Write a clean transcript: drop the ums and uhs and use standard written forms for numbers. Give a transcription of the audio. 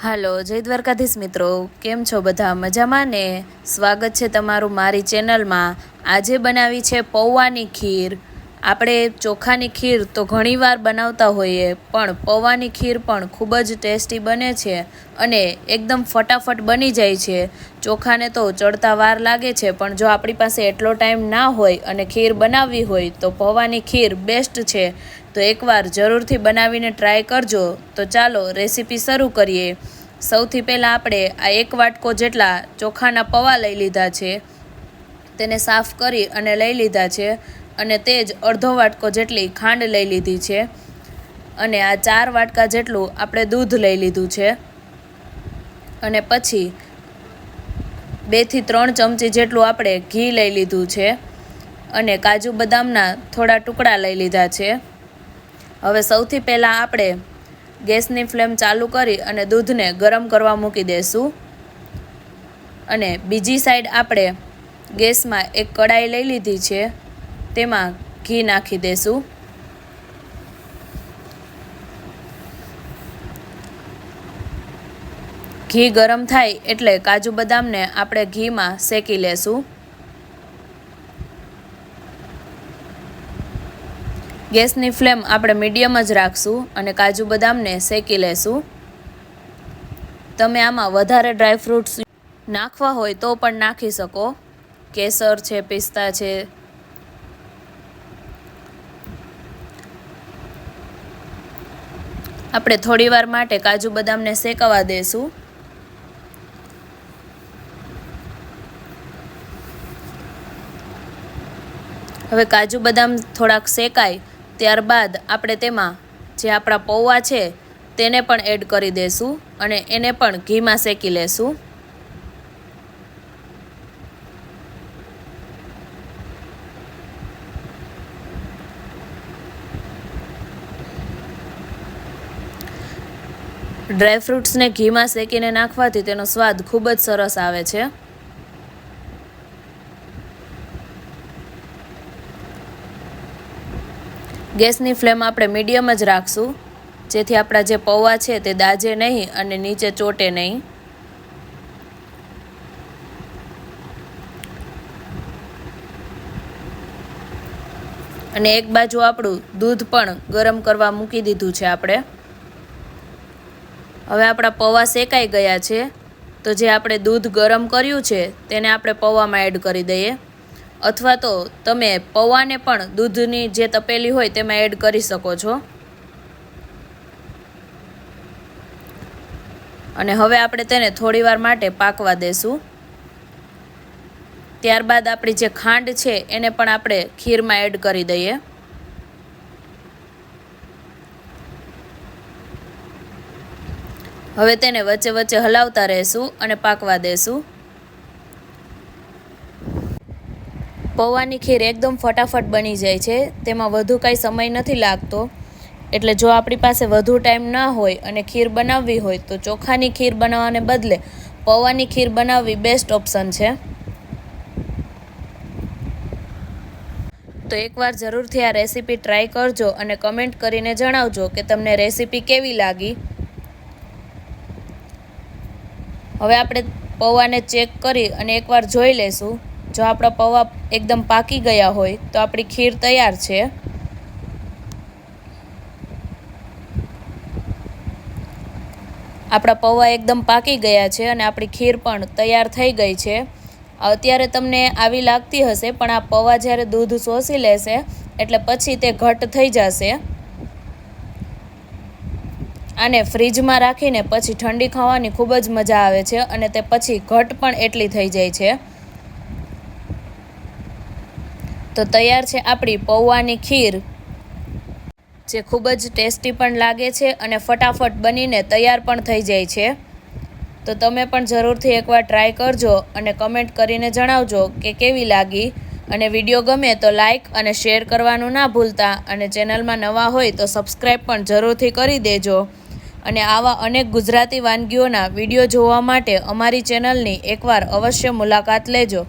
હાલો જય દ્વારકાધીશ મિત્રો, કેમ છો બધા? મજામાં ને? સ્વાગત છે તમારું મારી ચેનલમાં. આજે બનાવી છે પૌવાની ખીર. આપણે ચોખાની ખીર તો ઘણીવાર બનાવતા હોઈએ, પણ પૌવાની ખીર પણ ખૂબ જ ટેસ્ટી બને છે અને એકદમ ફટાફટ બની જાય છે. ચોખાને તો ચડતા વાર લાગે છે, પણ જો આપણી પાસે એટલો ટાઈમ ના હોય અને ખીર બનાવવી હોય તો પૌવાની ખીર બેસ્ટ છે. તો એકવાર જરૂરથી બનાવીને ટ્રાય કરજો. તો ચાલો રેસીપી શરૂ કરીએ. સૌથી પહેલાં આપણે આ 1 વાટકો જેટલા ચોખાના પૌવા લઈ લીધા છે, તેને સાફ કરી અને લઈ લીધા છે. અને તે જ અડધો વાટકો જેટલી ખાંડ લઈ લીધી છે. અને આ 4 વાટકા જેટલું આપણે દૂધ લઈ લીધું છે. અને પછી 2 થી 3 ચમચી જેટલું આપણે ઘી લઈ લીધું છે. અને કાજુ બદામના થોડા ટુકડા લઈ લીધા છે. હવે સૌથી પહેલાં આપણે ગેસની ફ્લેમ ચાલુ કરી અને દૂધને ગરમ કરવા મૂકી દઈશું. અને બીજી સાઈડ આપણે ગેસમાં એક કડાઈ લઈ લીધી છે, તેમાં ઘી નાખી દઈશું. ઘી ગરમ થાય એટલે કાજુ બદામને આપણે ઘીમાં શેકી લેશું. ગેસની ફ્લેમ આપણે મીડિયમ જ રાખશું અને કાજુ બદામને શેકી લેશું. તમે આમાં વધારે ડ્રાયફ્રૂટ્સ નાખવા હોય તો પણ નાખી શકો. કેસર છે, પિસ્તા છે. આપણે થોડીવાર માટે કાજુ બદામને શેકવા દઈશું. હવે કાજુ બદામ થોડાક શેકાય ત્યારબાદ આપણે તેમાં જે આપણા પૌવા છે તેને પણ એડ કરી દઈશું અને એને પણ ઘીમાં શેકી લેશું. ડ્રાયફ્રૂટ્સને ઘીમાં શેકીને નાખવાથી તેનો સ્વાદ ખૂબ જ સરસ આવે છે. ગેસની ફ્લેમ આપણે મીડિયમ જ રાખશું, જેથી આપણા જે પૌવા છે તે દાજે નહીં અને નીચે ચોટે નહીં. અને એક બાજુ આપણું દૂધ પણ ગરમ કરવા મૂકી દીધું છે આપણે. હવે આપણા પૌવા શેકાઈ ગયા છે, તો જે આપણે દૂધ ગરમ કર્યું છે તેને આપણે પૌવામાં એડ કરી દઈએ. અથવા તો તમે પૌવાને પણ દૂધની જે તપેલી હોય તેમાં એડ કરી શકો છો. અને હવે આપણે તેને થોડીવાર માટે પાકવા દેશું. ત્યારબાદ આપણી જે ખાંડ છે એને પણ આપણે ખીરમાં એડ કરી દઈએ. હવે તેને વચ્ચે વચ્ચે હલાવતા રહેશું અને પાકવા દેશું. પૌવાની ખીર એકદમ ફટાફટ બની જાય છે, તેમાં વધુ કાંઈ સમય નથી લાગતો. એટલે જો આપણી પાસે વધુ ટાઈમ ના હોય અને ખીર બનાવવી હોય તો ચોખાની ખીર બનાવવાને બદલે પૌવાની ખીર બનાવવી બેસ્ટ ઓપ્શન છે. તો એકવાર જરૂરથી આ રેસીપી ટ્રાય કરજો અને કમેન્ટ કરીને જણાવજો કે તમને રેસીપી કેવી લાગી. હવે આપણે પૌવાને ચેક કરી અને એકવાર જોઈ લેશું. જો આપણા પૌવા એકદમ પાકી ગયા હોય તો આપણી ખીર તૈયાર છે. આપણા પૌવા એકદમ પાકી ગયા છે અને આપણી ખીર પણ તૈયાર થઈ ગઈ છે. અત્યારે તમને આવી લાગતી હશે, પણ આ પૌવા જ્યારે દૂધ શોષી લેશે એટલે પછી તે ઘટ્ટ થઈ જશે. આને ફ્રીજમાં રાખીને પછી ઠંડી ખાવાની ખૂબ જ મજા આવે છે અને તે પછી ઘટ પણ એટલી થઈ જાય છે. તો તૈયાર છે આપણી પૌવાની ખીર, જે ખૂબ જ ટેસ્ટી પણ લાગે છે અને ફટાફટ બનીને તૈયાર પણ થઈ જાય છે. તો તમે પણ જરૂરથી એકવાર ટ્રાય કરજો અને કમેન્ટ કરીને જણાવજો કે કેવી લાગી. અને વિડીયો ગમે તો લાઈક અને શેર કરવાનું ના ભૂલતા. અને ચેનલમાં નવા હોય તો સબસ્ક્રાઈબ પણ જરૂરથી કરી દેજો. અને આવા અનેક ગુજરાતી વાનગીઓના વિડીયો જોવા માટે અમારી ચેનલની એકવાર અવશ્ય મુલાકાત લેજો.